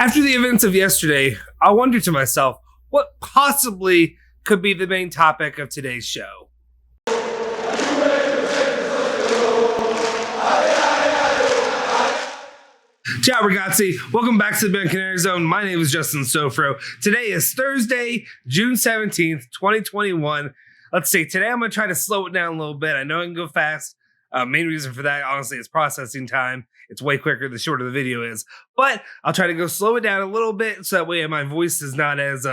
After the events of yesterday, I wondered to myself, what possibly could be the main topic of today's show? Ciao ragazzi, welcome back to the Bianconeri Zone. My name is Justin Sofro. Today is Thursday, June 17th, 2021. Let's see, today I'm going to try to slow it down a little bit. I know I can go fast. Main reason for that, honestly, is processing time. It's way quicker the shorter the video is. But I'll try to go slow it down a little bit so that way my voice is not as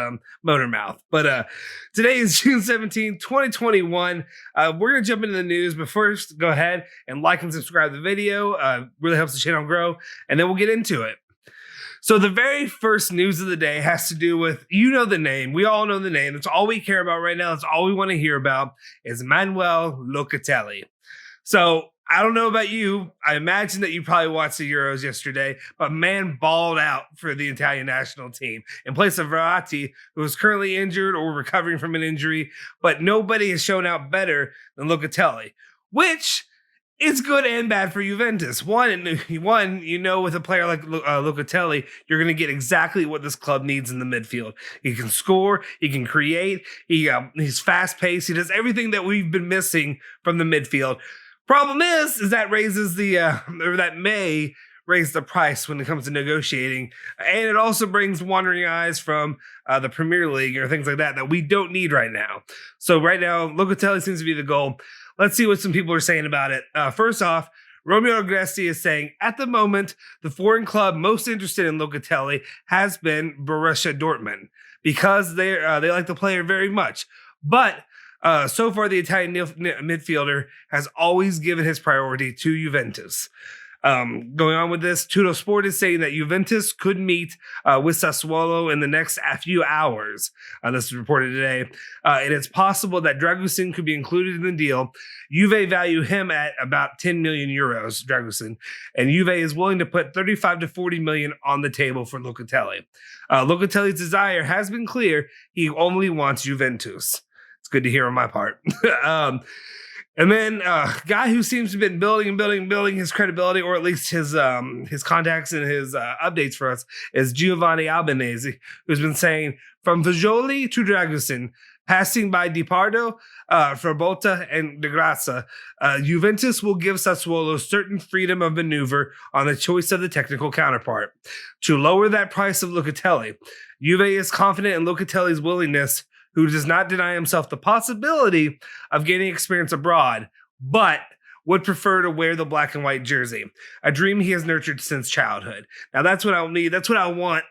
motor mouth. But today is June 17th, 2021. We're going to jump into the news. But first, go ahead and like and subscribe to the video. Really helps the channel grow. And then we'll get into it. So the very first news of the day has to do with, you know the name. We all know the name. That's all we care about right now. That's all we want to hear about is Manuel Locatelli. So I don't know about you. I imagine that you probably watched the Euros yesterday, but man balled out for the Italian national team in place of Verratti, who is currently injured or recovering from an injury. But nobody has shown out better than Locatelli, which is good and bad for Juventus. One, you know, with a player like Locatelli, you're going to get exactly what this club needs in the midfield. He can score, he can create, he's fast-paced, he does everything that we've been missing from the midfield. Problem is that raises that may raise the price when it comes to negotiating, and it also brings wandering eyes from the Premier League or things like that we don't need right now. So right now, Locatelli seems to be the goal. Let's see what some people are saying about it. First off, Romeo Agresti is saying, at the moment, the foreign club most interested in Locatelli has been Borussia Dortmund because they like the player very much, but so far, the Italian midfielder has always given his priority to Juventus. Going on with this, Tutto Sport is saying that Juventus could meet with Sassuolo in the next few hours. This is reported today. It is possible that Dragusin could be included in the deal. Juve value him at about 10 million euros, Dragusin, and Juve is willing to put 35 to 40 million on the table for Locatelli. Locatelli's desire has been clear. He only wants Juventus. It's good to hear on my part. And then a guy who seems to have been building his credibility, or at least his contacts and his updates for us, is Giovanni Albanese, who's been saying, from Fagioli to Dragusin, passing by Di Pardo, Frabotta, and De Grazia, Juventus will give Sassuolo certain freedom of maneuver on the choice of the technical counterpart. To lower that price of Locatelli, Juve is confident in Locatelli's willingness, who does not deny himself the possibility of gaining experience abroad, but would prefer to wear the black and white jersey, a dream he has nurtured since childhood. Now, that's what I'll need. That's what I want.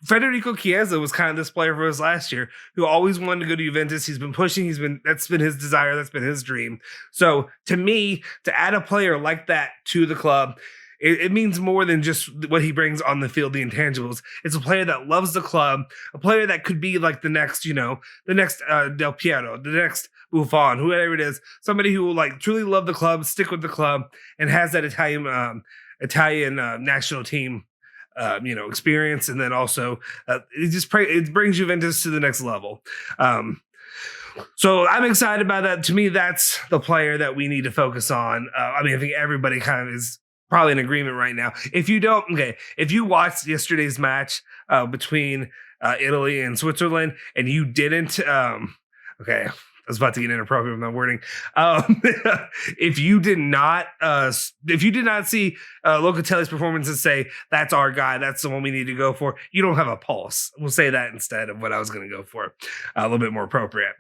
Federico Chiesa was kind of this player for us last year, who always wanted to go to Juventus. He's been pushing. That's been his desire. That's been his dream. So, to me, to add a player like that to the club, it means more than just what he brings on the field, the intangibles. It's a player that loves the club, a player that could be like the next Del Piero, the next Buffon, whoever it is, somebody who will truly love the club, stick with the club, and has that Italian national team, experience, and then also it brings Juventus to the next level. So I'm excited about that. To me, that's the player that we need to focus on. I think everybody kind of is probably in agreement right now. If you watched yesterday's match between Italy and Switzerland and you didn't, I was about to get inappropriate with my wording. If you did not see Locatelli's performance and say, that's our guy, that's the one we need to go for, you don't have a pulse. We'll say that instead of what I was going to go for. A little bit more appropriate.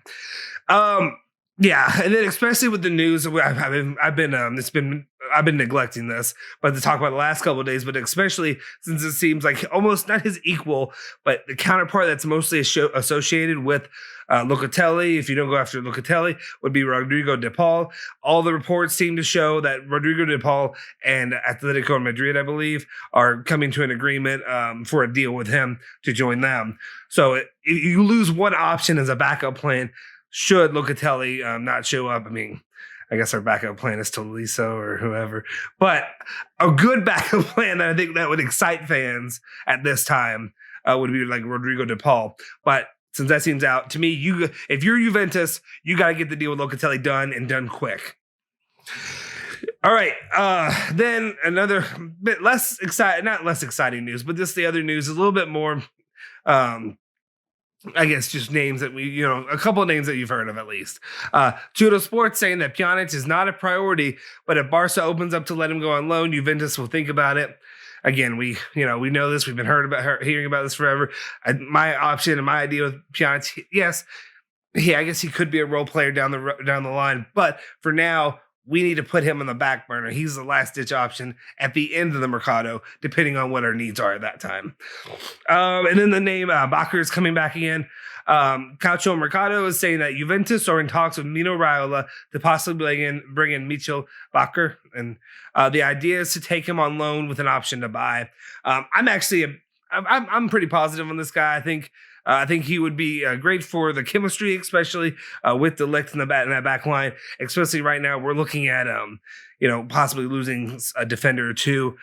Yeah, and then especially with the news, I've been neglecting this, but to talk about the last couple of days, but especially since it seems like almost not his equal, but the counterpart that's mostly associated with Locatelli, if you don't go after Locatelli, would be Rodrigo de Paul. All the reports seem to show that Rodrigo de Paul and Atletico Madrid, I believe, are coming to an agreement for a deal with him to join them. So if you lose one option as a backup plan, should Locatelli not show up. I guess our backup plan is Tolisso or whoever. But a good backup plan that I think that would excite fans at this time would be like Rodrigo de Paul. But since that seems out, to me, if you're Juventus, you got to get the deal with Locatelli done and done quick. All right. Then another bit less exciting, not less exciting news, but just the other news is a little bit more, um, I guess just names that a couple of names that you've heard of at least. Judo Sports saying that Pjanic is not a priority, but if Barca opens up to let him go on loan, Juventus will think about it. Again, we know this. We've been hearing about this forever. My option and my idea with Pjanic, yes, I guess he could be a role player down the line, but for now, we need to put him on the back burner. He's the last ditch option at the end of the Mercado, depending on what our needs are at that time. And then the name Bakker is coming back again. Calcio Mercado is saying that Juventus are in talks with Mino Raiola to possibly bring in Michel Bakker. And the idea is to take him on loan with an option to buy. I'm pretty positive on this guy. I think he would be great for the chemistry, especially with the Ligt in that back line. Especially right now, we're looking at possibly losing a defender or two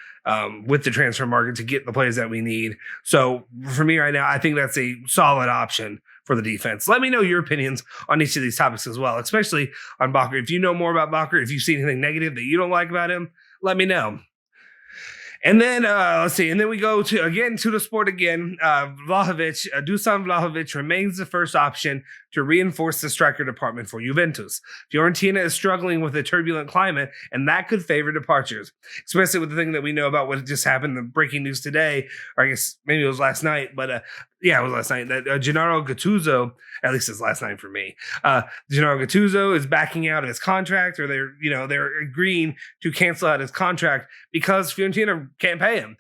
with the transfer market to get the players that we need. So for me right now, I think that's a solid option for the defense. Let me know your opinions on each of these topics as well, especially on Bakker. If you know more about Bakker, if you see anything negative that you don't like about him, let me know. And then let's see. And then we go to the sport again. Vlahovic, Dusan Vlahovic remains the first option to reinforce the striker department for Juventus. Fiorentina is struggling with a turbulent climate, and that could favor departures, especially with the thing that we know about what just happened. The breaking news today, or I guess maybe it was last night, but it was last night that Gennaro Gattuso, at least it's last night for me. Gennaro Gattuso is backing out of his contract, or they're agreeing to cancel out his contract because Fiorentina can't pay him.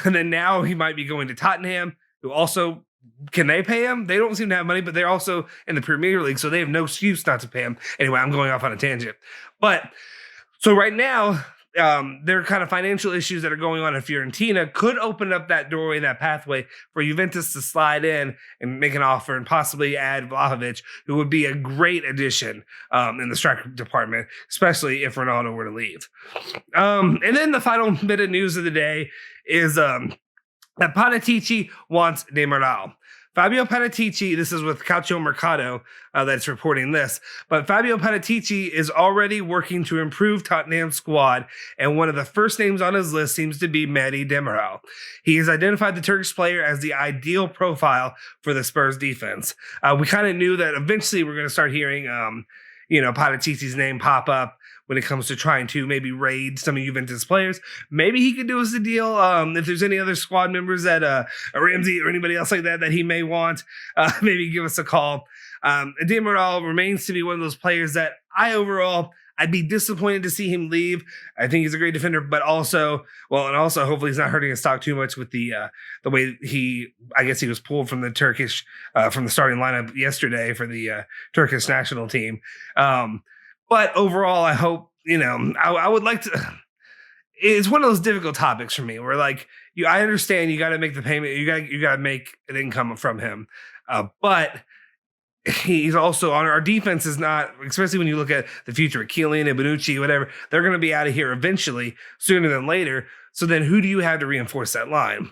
And then now he might be going to Tottenham, who also, can they pay him? They don't seem to have money, but they're also in the Premier League, so they have no excuse not to pay him. Anyway, I'm going off on a tangent. But so right now, there are kind of financial issues that are going on in Fiorentina could open up that doorway, that pathway for Juventus to slide in and make an offer and possibly add Vlahovic, who would be a great addition in the striker department, especially if Ronaldo were to leave. And then the final bit of news of the day is that Paratici wants Demiral. Fabio Paratici, this is with Calcio Mercado that's reporting this, but Fabio Paratici is already working to improve Tottenham's squad, and one of the first names on his list seems to be Mehdi Demiral. He has identified the Turkish player as the ideal profile for the Spurs defense. We kind of knew that eventually we're going to start hearing, Paratici's name pop up when it comes to trying to maybe raid some of Juventus players. Maybe he could do us a deal. If there's any other squad members that Ramsey or anybody else like that he may want, maybe give us a call. Demiral remains to be one of those players that I'd be disappointed to see him leave. I think he's a great defender, but also hopefully he's not hurting his stock too much with the way he was pulled from the Turkish from the starting lineup yesterday for the Turkish national team. But overall, I hope, I would like to. It's one of those difficult topics for me where, I understand you got to make the payment, you got to make an income from him, but he's also on our defense is not, especially when you look at the future of Kylian and Bonucci, whatever, they're going to be out of here eventually, sooner than later. So then, who do you have to reinforce that line?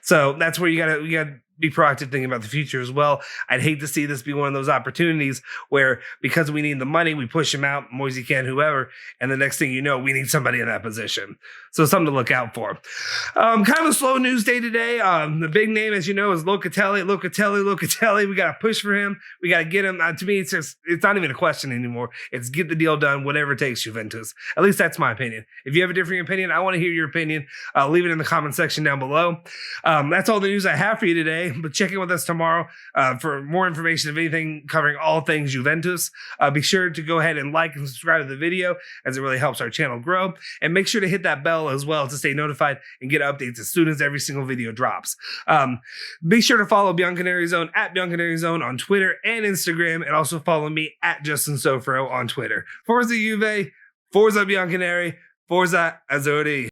So that's where you got to be proactive thinking about the future as well. I'd hate to see this be one of those opportunities where, because we need the money, we push him out, Moise Kean, whoever, and the next thing you know, we need somebody in that position. So something to look out for. Kind of a slow news day today. The big name, as you know, is Locatelli. We got to push for him. We got to get him. To me, it's not even a question anymore. It's get the deal done, whatever it takes, Juventus. At least that's my opinion. If you have a different opinion, I want to hear your opinion. Leave it in the comment section down below. That's all the news I have for you today. But check in with us tomorrow for more information of anything covering all things Juventus. Be sure to go ahead and like and subscribe to the video, as it really helps our channel grow. And make sure to hit that bell as well to stay notified and get updates as soon as every single video drops. Be sure to follow Bianconeri Zone at Bianconeri Zone on Twitter and Instagram, and also follow me at Justin Sofro on Twitter. Forza Juve, Forza Bianconeri, Forza Azzurri.